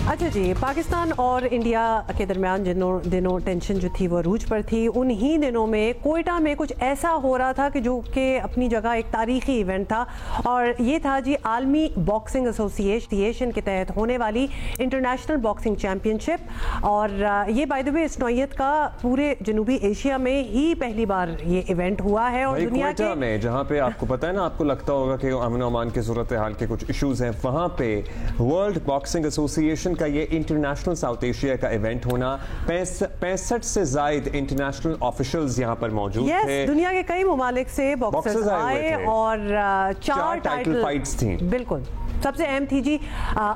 अच्छा जी, पाकिस्तान और इंडिया के दरमियान जिन दिनों टेंशन जो थी वो अरूज पर थी, उन्हीं दिनों में कोयटा में कुछ ऐसा हो रहा था कि जो कि अपनी जगह एक तारीखी इवेंट था, और ये था जी आलमी बॉक्सिंग एसोसिएशन के तहत होने वाली इंटरनेशनल बॉक्सिंग चैम्पियनशिप। और ये बाय द वे इस नौयत का पूरे जनूबी एशिया में ही पहली बार ये इवेंट हुआ है। और दुनिया के में जहाँ पे आपको पता है ना, आपको लगता होगा कि अमन ओमान के सूरत हाल के कुछ इश्यूज हैं, वहाँ पे वर्ल्ड बॉक्सिंग एसोसिएशन का ये इंटरनेशनल साउथ एशिया का इवेंट होना, 65 से ज्यादा इंटरनेशनल ऑफिशियल्स यहाँ पर मौजूद थे। दुनिया के कई ममालिक से बॉक्सर्स आए और 4 टाइटल फाइट्स थी। बिल्कुल, सबसे अहम थी जी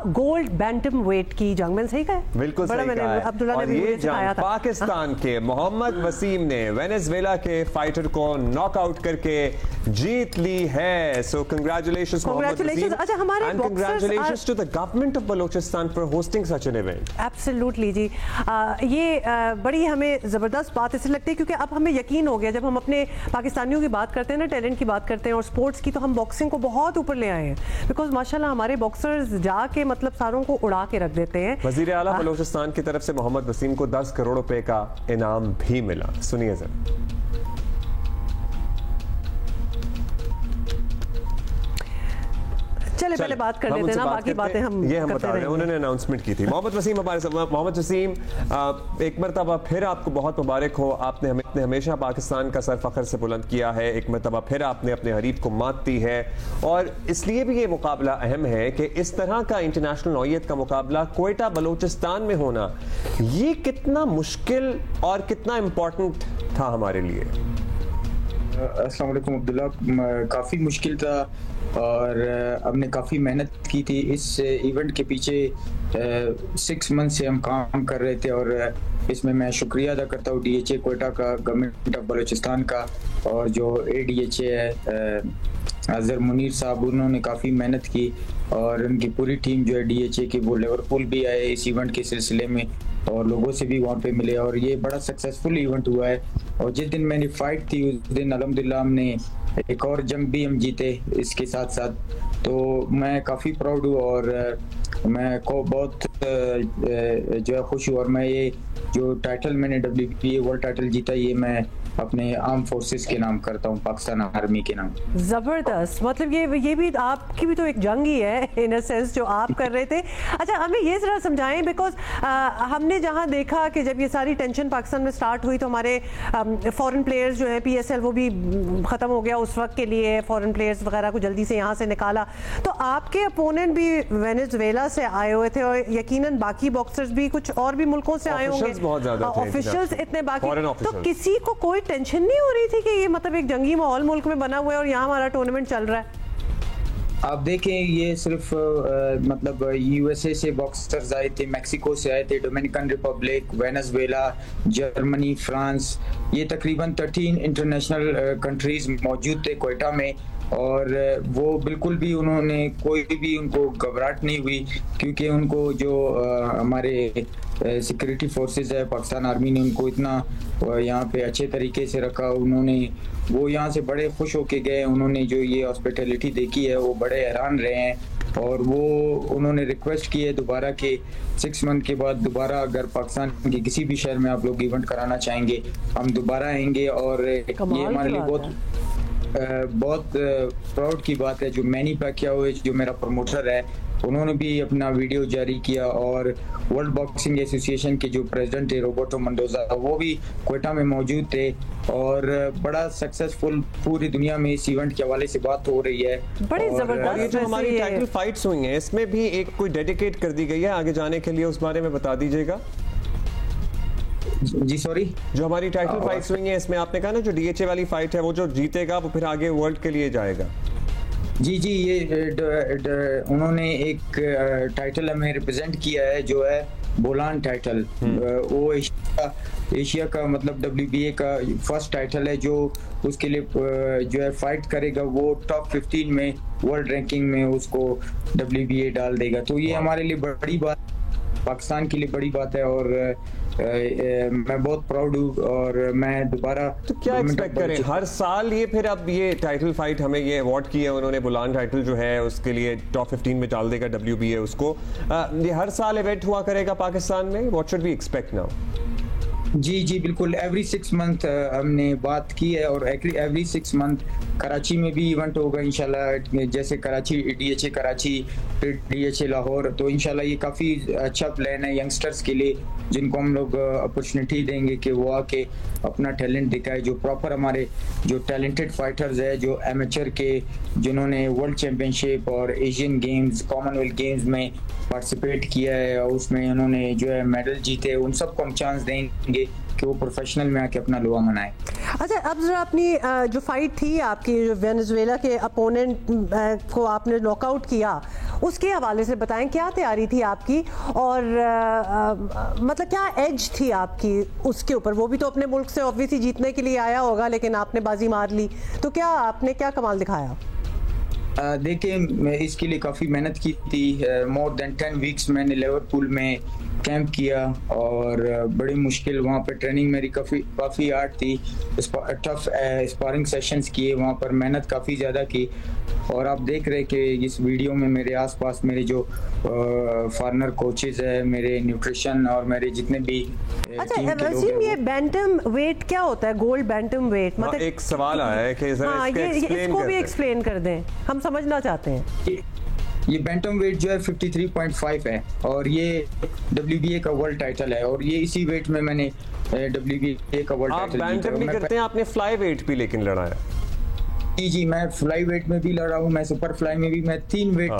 गोल्ड बैंटम वेट की जंग में। सही कहा, बिल्कुल सही कहा है। अब्दुल्ला और ने ये जंग पाकिस्तान के मोहम्मद वसीम ने वेनेजुएला के फाइटर को नॉकआउट करके जीत ली है। So congratulations Mohammad Wasim. अच्छा, हमारे and congratulations to the government of Balochistan for hosting such an event. Absolutely जी, ये बड़ी हमें जबरदस्त बात इसलिए लगती है क्योंकि अब हमें यकीन हो गया, जब हम अपने पाकिस्तानियों की बात करते हैं ना, टैलेंट की बात करते हैं और स्पोर्ट्स की, तो हम बॉक्सिंग को बहुत ऊपर ले आए हैं। बिकॉज माशाल्लाह हमारे बॉक्सर्स जाके मतलब सारों को उड़ा के रख देते हैं। वजीर आला बलूचिस्तान की तरफ से मोहम्मद वसीम को 10 करोड़ रुपए का इनाम भी मिला। सुनिए जरा। चले पहले बात कर लेते हैं ना, बाकी बातें हम बता रहे हैं। उन्होंने अनाउंसमेंट की थी। मोहम्मद वसीम हमारे साथ। मोहम्मद वसीम, एक मरतबा फिर आपको बहुत मुबारक हो। आपने हमेशा पाकिस्तान का सर फख्र से बुलंद किया है। एक मरतबा फिर आपने अपने हरीफ को मात दी है, और इसलिए भी ये मुकाबला अहम है कि इस तरह का इंटरनेशनल नौयत का मुकाबला कोयटा बलूचिस्तान में होना, ये कितना मुश्किल और कितना इम्पोर्टेंट था हमारे लिए? अस्सलाम वालेकुम अब्दुल्ला। काफ़ी मुश्किल था और हमने काफ़ी मेहनत की थी इस इवेंट के पीछे। 6 मंथ से हम काम कर रहे थे, और इसमें मैं शुक्रिया अदा करता हूँ DHA कोयटा का, गवर्नमेंट ऑफ बलूचिस्तान का, और जो ADHA है अजहर मुनीर साहब, उन्होंने काफ़ी मेहनत की, और उनकी पूरी टीम जो है DHA की, वो लिवरपूल भी आए इस इवेंट के सिलसिले में और लोगों से भी वहाँ पे मिले, और ये बड़ा सक्सेसफुल इवेंट हुआ है। और जिस दिन मेरी फाइट थी उस दिन अल्हम्दुलिल्लाह हमने एक और जंग भी हम जीते इसके साथ साथ, तो मैं काफ़ी प्राउड हूँ और मैं को बहुत जो है खुश हूँ। और मैं ये जो टाइटल मैंने WBA वर्ल्ड टाइटल जीता, ये मैं अपने आर्म फोर्सेस के नाम करता हूँ, पाकिस्तान आर्मी के नाम। जबरदस्त, मतलब ये भी आपकी भी तो एक जंग ही है इन अ सेंस जो आप कर रहे थे। अच्छा, हमें ये जरा समझाएं, बिकॉज हमने जहाँ देखा कि जब ये सारी टेंशन पाकिस्तान में स्टार्ट हुई तो हमारे फॉरेन प्लेयर्स जो है PSL वो भी ख़त्म हो गया उस वक्त के लिए, फॉरेन प्लेयर्स वगैरह को जल्दी से यहाँ से निकाला। तो आपके अपोनेंट भी वेनेजुएला से आए हुए थे, और यकीनन बाकी बॉक्सर्स भी कुछ और भी मुल्कों से आए होंगे, ऑफिशियल्स इतने बाकी। तो किसी को कोई टेंशन नहीं हो रही थी कि ये मतलब एक जंगी माहौल मुल्क में बना हुआ है और यहाँ हमारा टूर्नामेंट चल रहा है? आप देखें, ये सिर्फ मतलब USA से बॉक्सर्स आए थे, मैक्सिको से आए थे, Dominican Republic, Venezuela, Germany, France, ये तकरीबन 13 इंटरनेशनल कंट्रीज मौजूद थे कोयटा में। और वो बिल्कुल भी उन्होंने कोई भी उनको घबराहट नहीं हुई, क्योंकि उनको जो हमारे सिक्योरिटी फोर्सेस है, पाकिस्तान आर्मी ने उनको इतना यहाँ पे अच्छे तरीके से रखा। वो यहाँ से बड़े खुश होके गए। उन्होंने जो ये हॉस्पिटैलिटी देखी है वो बड़े हैरान रहे हैं, और वो उन्होंने रिक्वेस्ट की है दोबारा के 6 मंथ के बाद दोबारा अगर पाकिस्तान के किसी भी शहर में आप लोग इवेंट कराना चाहेंगे, हम दोबारा आएंगे। और ये हमारे लिए बहुत प्राउड की बात है। जो मैनी पैक्याओ है, जो मेरा प्रमोटर है, उन्होंने भी अपना वीडियो जारी किया, और वर्ल्ड बॉक्सिंग एसोसिएशन के जो प्रेसिडेंट है रोबर्टो मंडोजा, वो भी कोयटा में मौजूद थे, और बड़ा सक्सेसफुल पूरी दुनिया में इस इवेंट के हवाले से बात हो रही है। बड़ी जबरदस्त। ये जो हमारी टाइटल फाइट्स हुई हैं, इसमें भी एक कोई डेडिकेट कर दी गई है आगे जाने के लिए, उस बारे में बता दीजिएगा। जी सॉरी, जो हमारी टाइटल फाइट्स हुई हैं इसमें आपने कहा ना, जो DHA वाली फाइट है, वो जो जीतेगा वो फिर आगे वर्ल्ड के लिए जाएगा। जी, ये उन्होंने एक टाइटल हमें रिप्रेजेंट किया है, जो है बोलान टाइटल। वो एशिया का मतलब WBA का फर्स्ट टाइटल है, जो उसके लिए जो है फाइट करेगा, वो टॉप 15 में वर्ल्ड रैंकिंग में उसको WBA डाल देगा। तो ये हमारे लिए बड़ी बात, पाकिस्तान के लिए बड़ी बात है, और मैं बहुत प्राउड हूँ और मैं दोबारा। तो क्या एक्सपेक्ट करें हर साल ये, फिर अब ये टाइटल फाइट हमें ये अवार्ड किया उन्होंने, बुलान टाइटल जो है उसके लिए टॉप 15 में डाल देगा WBA उसको, ये हर साल इवेंट हुआ करेगा पाकिस्तान में, what should we expect now? जी बिल्कुल, एवरी 6 मंथ हमने बात की है और एवरी 6 मंथ कराची में भी इवेंट होगा इंशाल्लाह, जैसे कराची DHA कराची, फिर DHA लाहौर। तो इंशाल्लाह ये काफ़ी अच्छा प्लान है यंगस्टर्स के लिए, जिनको हम लोग अपॉर्चुनिटी देंगे कि वो आके अपना टैलेंट दिखाए। जो प्रॉपर हमारे जो टैलेंटेड फाइटर्स है, जो एमेचर के, जिन्होंने वर्ल्ड चैम्पियनशिप और एशियन गेम्स, कॉमनवेल्थ गेम्स में पार्टिसिपेट किया है और उसमें उन्होंने जो है मेडल जीते, उन सबको हम चांस देंगे कि वो प्रोफेशनल में आके अपना लोहा मनाए। अच्छा, अब जरा अपनी जो फाइट थी आपकी, जो वेनेजुएला के अपोनेंट को आपने नॉकआउट किया, उसके हवाले से बताएं, क्या तैयारी थी आपकी और मतलब क्या एज थी आपकी उसके ऊपर? वो भी तो अपने मुल्क से ऑब्वियसली जीतने के लिए आया होगा, लेकिन आपने बाजी मार ली, तो क्या आपने क्या कमाल दिखाया? देखिए, इसके लिए काफ़ी मेहनत की थी। मोर देन 10 वीक्स मैंने लिवरपूल में कैंप किया और बड़ी मुश्किल वहाँ पे ट्रेनिंग मेरी काफ़ी हार्ड थी। टफ स्पारिंग सेशंस किए, वहाँ पर मेहनत काफ़ी ज़्यादा की। और आप देख रहे कि इस वीडियो में मेरे आसपास मेरे जो फॉरेनर कोचेज है, मेरे न्यूट्रिशन और मेरे जितने भी अच्छा वसीम, ये बैंटम वेट क्या होता है? गोल्ड बैंटम वेट मतलब एक सवाल आया है कि इसको भी एक्सप्लेन कर दें, हम समझना चाहते हैं। ये बैंटम वेट जो है 53.5 है और ये WBA का वर्ल्ड टाइटल है और ये इसी वेट में मैंने WBA का वर्ल्ड टाइटल जीता। आप बैंटम भी करते हैं, आपने फ्लाई वेट भी लेकिन लड़ा है? जी, मैं फ्लाई वेट में भी लड़ा हूँ, मैं सुपर फ्लाई में भी, मैं 3 वेट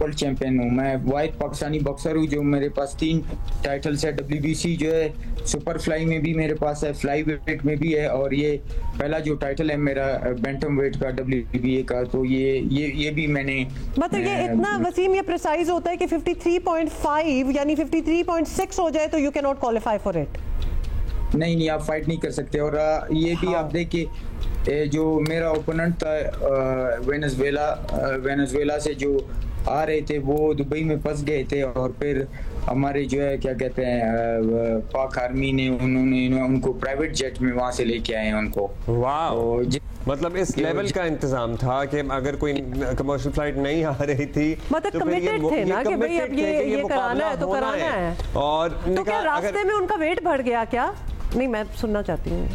वर्ल्ड चैंपियन हूँ। मैं वाइट पाकिस्तानी बॉक्सर हूँ जो मेरे पास 3 टाइटल्स है। WBC जो है सुपर फ्लाई में भी मेरे पास है, फ्लाई वेट में भी है और ये पहला जो टाइटल है मेरा बैंटम वेट का WBA का, तो ये भी मैंने मतलब ये इतना वसीम ये प्रिसाइज होता है कि 53.5 यानी 53.6 हो जाए तो you can not qualify for it? नहीं, आप फाइट नहीं कर सकते। और ये भी आप देखिए, जो मेरा ओपोनेंट था वेनेजुएला से जो आ रहे थे, वो दुबई में फंस गए थे और फिर हमारे जो है क्या कहते हैं पाक आर्मी ने उनको प्राइवेट जेट में वहां से लेके आए हैं उनको। वाह, मतलब इस लेवल का इंतजाम था कि अगर कोई कमर्शियल फ्लाइट नहीं आ रही थी मतलब कमिटेड थे ना कि भाई अब ये कराना है तो कराना है। और तो क्या रास्ते में उनका वेट बढ़ गया क्या? नहीं, मैं सुनना चाहती हूँ।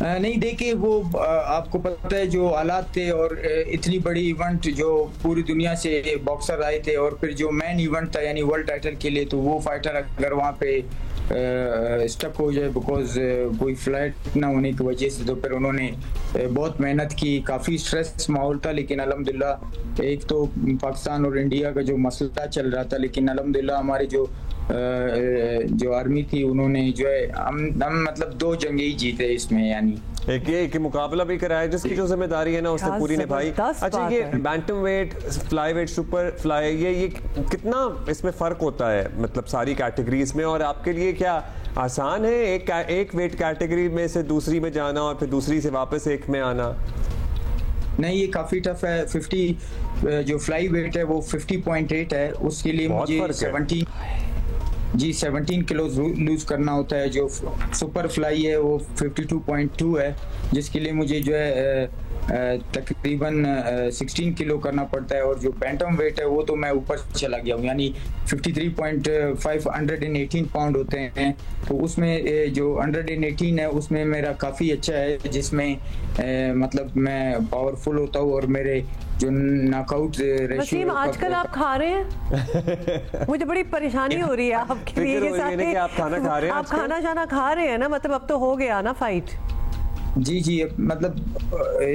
नहीं, देखिए वो आपको पता है जो हालात थे और इतनी बड़ी इवेंट जो पूरी दुनिया से बॉक्सर आए थे और फिर जो मेन इवेंट था यानी वर्ल्ड टाइटल के लिए, तो वो फाइटर अगर वहाँ पे स्टक हो जाए बिकॉज कोई फ्लाइट ना होने की वजह से, तो फिर उन्होंने बहुत मेहनत की। काफ़ी स्ट्रेस माहौल था, लेकिन अल्हम्दुलिल्लाह एक तो पाकिस्तान और इंडिया का जो मसला चल रहा था, लेकिन अल्हम्दुलिल्लाह हमारे जो आर्मी थी उन्होंने जो है हम मतलब 2 जंगे ही जीते इसमें, यानी एक मुकाबला भी कराया जिसकी जो जिम्मेदारी है ना उसने पूरी निभाई। अच्छा, ये bantamweight, flyweight, super fly, ये कितना इसमें फर्क होता है मतलब सारी कैटेगरीज में? और आपके लिए क्या आसान है एक वेट कैटेगरी में से दूसरी में जाना और फिर दूसरी से वापस एक में आना? नहीं, ये काफी टफ है। 50 जो फ्लाई वेट है वो 50.8 है, उसके लिए मुझे 17 किलो लूज करना होता है। जो सुपर फ्लाई है वो 52.2 है, जिसके लिए मुझे जो है तकरीबन 16 किलो करना पड़ता है। और जो बैंटम वेट है वो तो मैं ऊपर चला गया हूँ, यानी 53.5 118 पाउंड होते हैं, तो उसमें जो 118 है उसमें मेरा काफ़ी अच्छा है, जिसमें मतलब मैं पावरफुल होता हूँ और मेरे जो नॉकआउट रेशियो। आजकल आप खा रहे हैं? मुझे बड़ी परेशानी हो रही है आपके लिए के साथ। आप खाना खा रहे हैं? आप खाना जाना खा रहे हैं ना, मतलब अब तो हो गया ना फाइट? जी, मतलब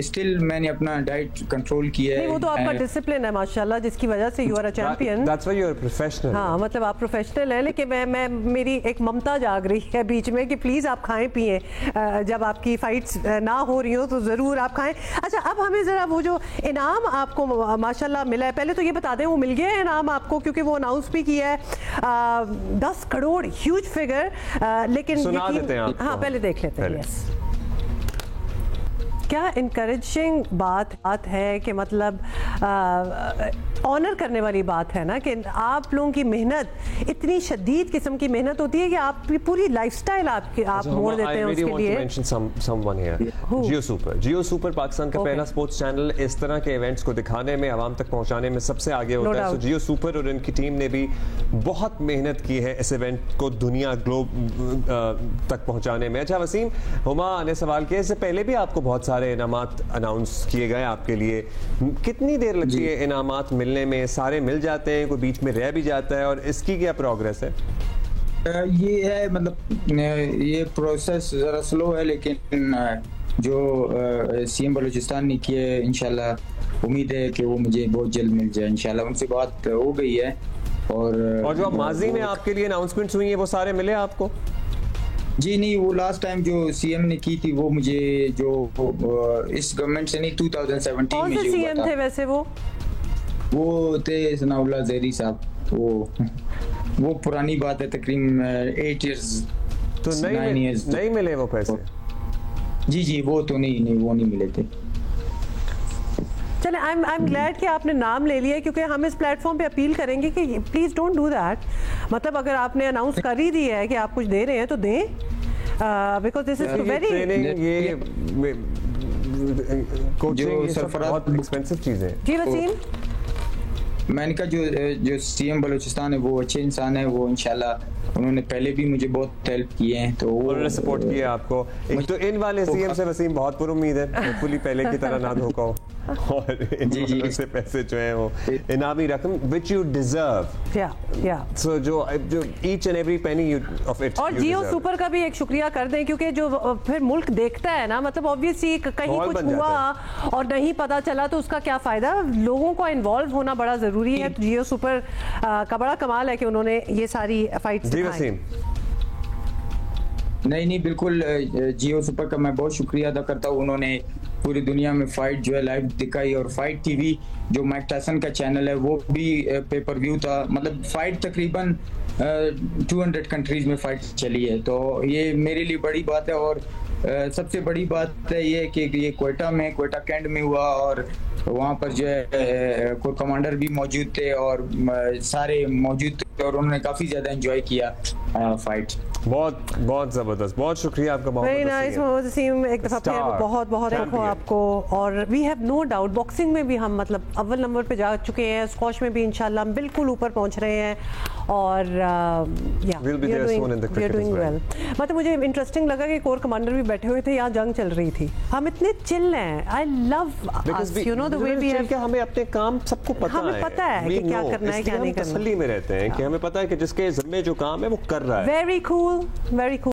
स्टिल मैंने अपना डाइट कंट्रोल किया है। नहीं, वो तो आपका डिसिप्लिन है माशाल्लाह, जिसकी वजह से you are a champion. That's why you are professional. हाँ, मतलब आप प्रोफेशनल हैं, लेकिन मैं मेरी एक ममता जाग रही है बीच में कि प्लीज़ आप खाएं पिएं, जब आपकी फाइट्स ना हो रही हो तो ज़रूर आप खाएं। अच्छा, अब हमें ज़रा वो जो इनाम आपको माशाल्लाह मिला है, पहले तो ये बता दें वो मिल गया है इनाम आपको, क्योंकि वो अनाउंस भी किया है 10 करोड़, ह्यूज फिगर। लेकिन सुना देते हैं आपको। हाँ, पहले देख लेते हैं। यस, क्या इनकरेजिंग बात है कि मतलब ऑनर करने वाली बात है ना कि आप लोगों की मेहनत, इतनी शदीद किस्म की मेहनत होती है कि आपकी पूरी लाइफस्टाइल आप मोड़ देते हैं उसके लिए। जियो सुपर पाकिस्तान का पहला स्पोर्ट्स चैनल इस तरह के इवेंट्स को दिखाने में, आवाम तक पहुंचाने में सबसे आगे होता है। जियो सुपर और इनकी टीम ने भी बहुत मेहनत की है इस इवेंट को दुनिया ग्लोब तक पहुंचाने में। अच्छा वसीम, हुमा ने सवाल किया, इससे पहले भी आपको बहुत सारे इनामात अनाउंस किए गए आपके लिए, कितनी देर लगती है इनामात मिलने में? सारे मिल जाते हैं, कोई बीच में रह भी जाता है, और इसकी क्या प्रोग्रेस है? ये है मतलब ये प्रोसेस जरा स्लो है, लेकिन जो सीएम बलूचिस्तान ने किए, इंशाल्लाह उम्मीद है कि वो मुझे बहुत जल्द मिल जाए इंशाल्लाह। उनसे बात हो गई है। और जो माजी में आपके लिए अनाउंसमेंट्स हुई है वो सारे मिले आपको? जी नहीं, वो लास्ट टाइम जो सीएम ने की थी वो मुझे जो इस गवर्नमेंट से नहीं 2017 में जो सीएम थे वैसे वो थे सनाउल्लाह ज़हरी साहब। वो पुरानी बात है, तकरीबन 8 इयर्स। तो नहीं मिले वो पैसे? जी वो तो नहीं मिले थे। चले, आई एम ग्लैड कि आपने नाम ले लिया, क्योंकि हम इस प्लेटफॉर्म पे अपील करेंगे कि प्लीज डोंट डू दैट। मतलब अगर आपने अनाउंस कर ही दिया है कि आप कुछ दे रहे हैं तो दें, because this is very coaching बहुत एक्सपेंसिव चीजें। जी वसीम, मैंने कहा जो सीएम बलूचिस्तान है वो अच्छे इंसान है, वो इंशाल्लाह उन्होंने पहले भी मुझे बहुत हेल्प किए हैं, तो उन्होंने सपोर्ट किया आपको। एक तो इन वाले सीएम से वसीम बहुत पुरुम्मीद है, होपफुली पहले की तरह ना धोखा हो, और इन से पैसे जो है वो इनामी रकम व्हिच यू डिजर्व, सो जो each and every penny of it. और जियो सुपर का भी एक शुक्रिया कर दें, क्योंकि जो फिर मुल्क देखता है ना, मतलब ऑब्वियसली कहीं कुछ हुआ और नहीं पता चला तो उसका क्या फायदा। लोगों को इन्वॉल्व होना बड़ा जरूरी है। तो जियो सुपर का बड़ा कमाल है कि उन्होंने ये सारी फाइट्स दिखाई। नहीं बिल्कुल, जियो सुपर का मैं बहुत शुक्रिया अदा करता हूँ। उन्होंने पूरी दुनिया में फाइट जो है लाइव दिखाई, और फाइट टीवी जो माइक टायसन का चैनल है वो भी पेपर व्यू था। मतलब फाइट तकरीबन 200 कंट्रीज में फाइट चली है, तो ये मेरे लिए बड़ी बात है। और सबसे बड़ी बात है ये कि ये क्वेटा कैंट में हुआ, और वहाँ पर जो है कोर कमांडर भी मौजूद थे और सारे मौजूद थे, और उन्होंने काफी ज्यादा एंजॉय किया फाइट। बहुत जबरदस्त, बहुत शुक्रिया आपका। वेरी नाइस मोहम्मद वसीम, एक दफा फिर बहुत रखो आपको। और we have no doubt boxing में भी हम मतलब अव्वल नंबर पे जा चुके हैं, स्क्वॉश में भी इंशाल्लाह हम बिल्कुल ऊपर पहुंच रहे हैं, और वी आर डूइंग वेल। मतलब मुझे इंटरेस्टिंग लगा कि कोर कमांडर भी बैठे हुए थे, यहाँ जंग चल रही थी, हम इतने चिल हैं। I love us, you know the way we have, हमें अपने काम सबको पता है, हमें पता है कि क्या करना है क्या नहीं करना। तसल्ली में रहते हैं कि हमें पता है कि जिसके जिम्मे जो काम है वो कर रहा है। Very cool, very cool.